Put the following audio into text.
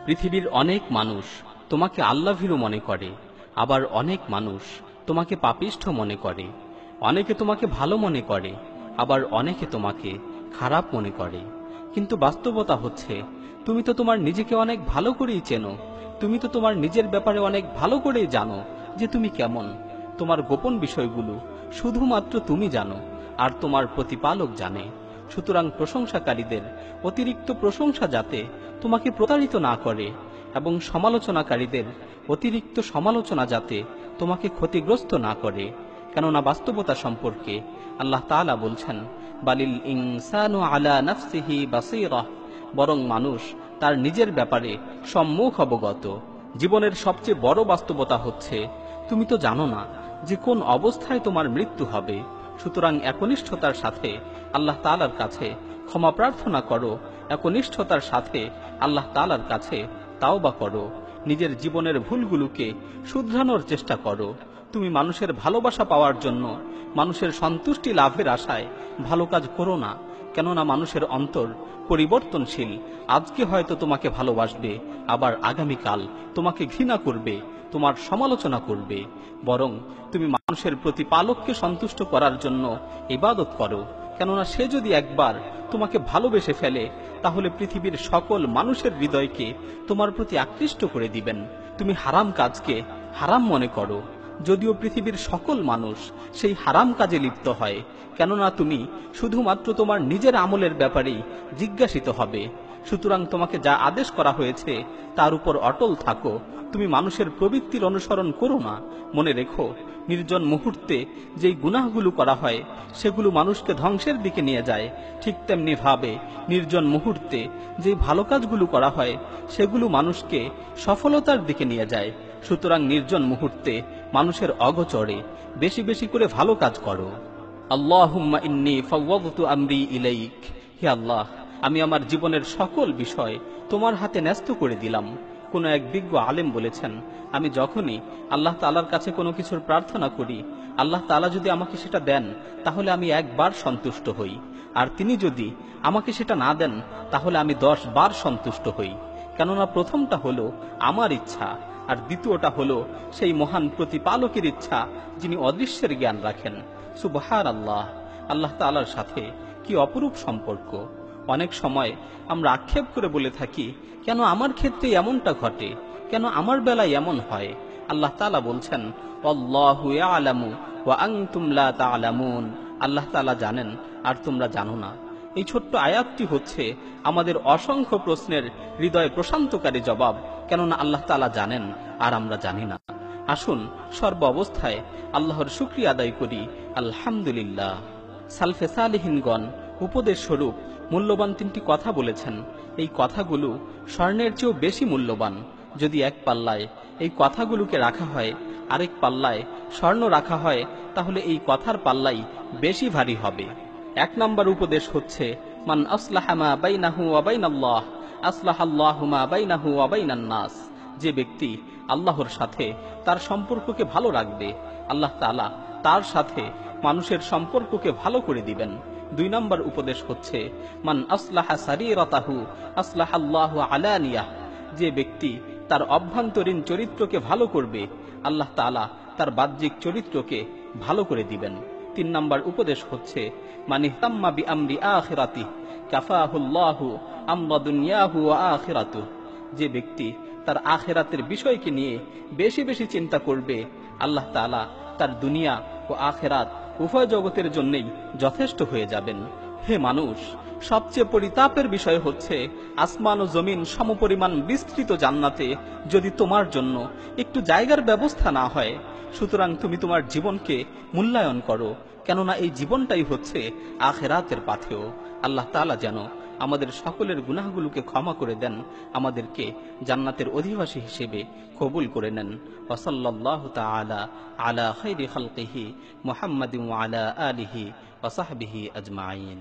পৃথিবীর অনেক মানুষ তোমাকে আল্লাহভীরু মনে করে, আবার অনেক মানুষ তোমাকে পাপিষ্ঠ মনে করে। অনেকে তোমাকে ভালো মনে করে, আবার অনেকে তোমাকে খারাপ মনে করে। কিন্তু বাস্তবতা হচ্ছে, তুমি তো তোমার নিজেকে অনেক ভালো করেই চেনো। তুমি তো তোমার নিজের ব্যাপারে অনেক ভালো করেই জানো যে তুমি কেমন। তোমার গোপন বিষয়গুলো শুধুমাত্র তুমি জানো, আর তোমার প্রতিপালক জানে। সুতরাং প্রশংসাকারীদের অতিরিক্ত প্রশংসা যাতে তোমাকে প্রতারিত না করে, এবং সমালোচনাকারীদের অতিরিক্ত সমালোচনা যাতে তোমাকে ক্ষতিগ্রস্ত না করে। কেননা বাস্তবতা সম্পর্কে আল্লাহ তাআলা বলছেন, বালিল ইনসানু আলা নাফসিহি বাসীরা, বরং মানুষ তার নিজের ব্যাপারে সম্মুখ অবগত। জীবনের সবচেয়ে বড় বাস্তবতা হচ্ছে, তুমি তো জানো না যে কোন অবস্থায় তোমার মৃত্যু হবে। সুতরাং একনিষ্ঠতার সাথে আল্লাহ তাআলার কাছে ক্ষমা প্রার্থনা করো, একনিষ্ঠতার সাথে আল্লাহ তাআলার কাছে তাওবা করো। নিজের জীবনের ভুলগুলোকে শুধরানোর চেষ্টা করো। তুমি মানুষের ভালোবাসা পাওয়ার জন্য, মানুষের সন্তুষ্টি লাভের আশায় ভালো কাজ করো না। কেননা মানুষের অন্তর পরিবর্তনশীল। আজকে হয়তো তোমাকে ভালোবাসবে, আবার আগামীকাল তোমাকে ঘৃণা করবে, তোমার সমালোচনা করবে। বরং তুমি মানুষের প্রতিপালককে সন্তুষ্ট করার জন্য ইবাদত করো। কেননা সে যদি একবার তোমাকে ভালোবেসে ফেলে, তাহলে পৃথিবীর সকল মানুষের হৃদয়কে তোমার প্রতি আকৃষ্ট করে দিবেন। তুমি হারাম কাজকে হারাম মনে করো, যদিও পৃথিবীর সকল মানুষ সেই হারাম কাজে লিপ্ত হয়। কেননা তুমি শুধুমাত্র তোমার নিজের আমলের ব্যাপারেই জিজ্ঞাসিত হবে। সুতরাং তোমাকে যা আদেশ করা হয়েছে তার উপর অটল থাকো। তুমি মানুষের প্রবৃত্তির অনুসরণ করো না। মনে রেখো, নির্জন মুহূর্তে যেই গুনাহগুলো করা হয় সেগুলো মানুষকে ধ্বংসের দিকে নিয়ে যায়, ঠিক তেমনি ভাবে নির্জন মুহূর্তে যেই ভালো কাজগুলো করা হয় সেগুলো মানুষকে সফলতার দিকে নিয়ে যায়। সুতরাং নির্জন মুহূর্তে মানুষের অগোচরে বেশি বেশি করে ভালো কাজ করো। আল্লাহুম্মা ইন্নী ফাওয়াদতু আমরি ইলাইক, হে আল্লাহ, আমি আমার জীবনের সকল বিষয় তোমার হাতে ন্যস্ত করে দিলাম। কোন এক বিজ্ঞ আলেম বলেছেন, আমি যখনই আল্লাহ তাআলার কাছে কোনো কিছুর প্রার্থনা করি, আল্লাহ তাআলা যদি আমাকে সেটা দেন তাহলে আমি একবার সন্তুষ্ট হই, আর তিনি যদি আমাকে সেটা না দেন তাহলে আমি 10 বার সন্তুষ্ট হই। কেননা প্রথমটা হলো আমার ইচ্ছা, আর দ্বিতীয়টা হলো সেই মহান প্রতিপালকের ইচ্ছা যিনি অদৃশ্যের জ্ঞান রাখেন। সুবহানাল্লাহ, আল্লাহ তাআলার সাথে কি অপরূপ সম্পর্ক। অনেক সময় আমরা আক্ষেপ করে বলে থাকি, কেন আমার ক্ষেত্রে এমনটা ঘটে, কেন আমার বেলায় এমন হয়। আল্লাহ তাআলা বলছেন, আল্লাহু ইয়ালামু ওয়া আনতুম লা তা'লামুন, আল্লাহ তাআলা জানেন আর তোমরা জানো না। এই ছোট্ট আয়াতটি হচ্ছে আমাদের অসংখ্য প্রশ্নের হৃদয় প্রশান্তকারী জবাব। কেননা আল্লাহ তাআলা জানেন আর আমরা জানি না। আসুন সর্ব অবস্থায় আল্লাহর শুকরিয়া আদায় করি। আলহামদুলিল্লাহ। সালফে সালিহিনগণ উপদেশ স্বরূপ মূল্যবান 3টি কথা বলেছেন। এই কথাগুলো স্বর্ণের চেয়েও বেশি মূল্যবান। যদি এক পাল্লায় এই কথাগুলোকে রাখা হয়, আরেক পাল্লায় স্বর্ণ রাখা হয়, তাহলে এই কথার পাল্লাই বেশি ভারী হবে। 1 নম্বর উপদেশ হচ্ছে, মান আসলাহা মা বাইনাহু ওয়া বাইনাল্লাহ আসলাহাল্লাহু মা বাইনাহু ওয়া বাইনান নাস। যে ব্যক্তি আল্লাহর সাথে তার সম্পর্ককে ভালো রাখবে, আল্লাহ তাআলা তার সাথে মানুষের সম্পর্ককে ভালো করে দিবেন। 2 নম্বর উপদেশ হচ্ছে, মান আসলাহা সারিরাতাহু আসলাহাল্লাহু আলানিয়াহ। যে ব্যক্তি তার অভ্যন্তরীণ চরিত্রকে ভালো করবে, আল্লাহ তাআলা তার বাহ্যিক চরিত্রকে ভালো করে দিবেন। 3 নম্বর উপদেশ হচ্ছে, মান ইহতাম্মা বিআমরি আখিরাতি কাফাহুল্লাহু আমরা দুনিয়াহু ওয়া আখিরাতুহু। যে ব্যক্তি তার আখিরাতের বিষয়কে নিয়ে বেশি বেশি চিন্তা করবে, আল্লাহ তাআলা তার দুনিয়া ও আখিরাত উভয় জগতের জন্যই যথেষ্ট হয়ে যাবেন। হে মানুষ, সবচেয়ে পরিতাপের বিষয় হচ্ছে, আসমান ও জমিন সমপরিমাণ বিস্তৃত জান্নাতে যদি তোমার জন্য একটু জায়গার ব্যবস্থা না হয়। সুতরাং তুমি তোমার জীবনকে মূল্যায়ন করো, কেননা এই জীবনটাই হচ্ছে আখিরাতের পাথেয়। আল্লাহ তাআলা যেন আমাদের সকলের গুনাহগুলোকে ক্ষমা করে দেন, আমাদেরকে জান্নাতের অধিবাসী হিসেবে কবুল করে নেন। ওয়া সাল্লাল্লাহু তাআলা আলা খায়রি খালকিহি মুহাম্মাদিন ওয়া আলা আলিহি ওয়া সাহবিহি আজমাইন।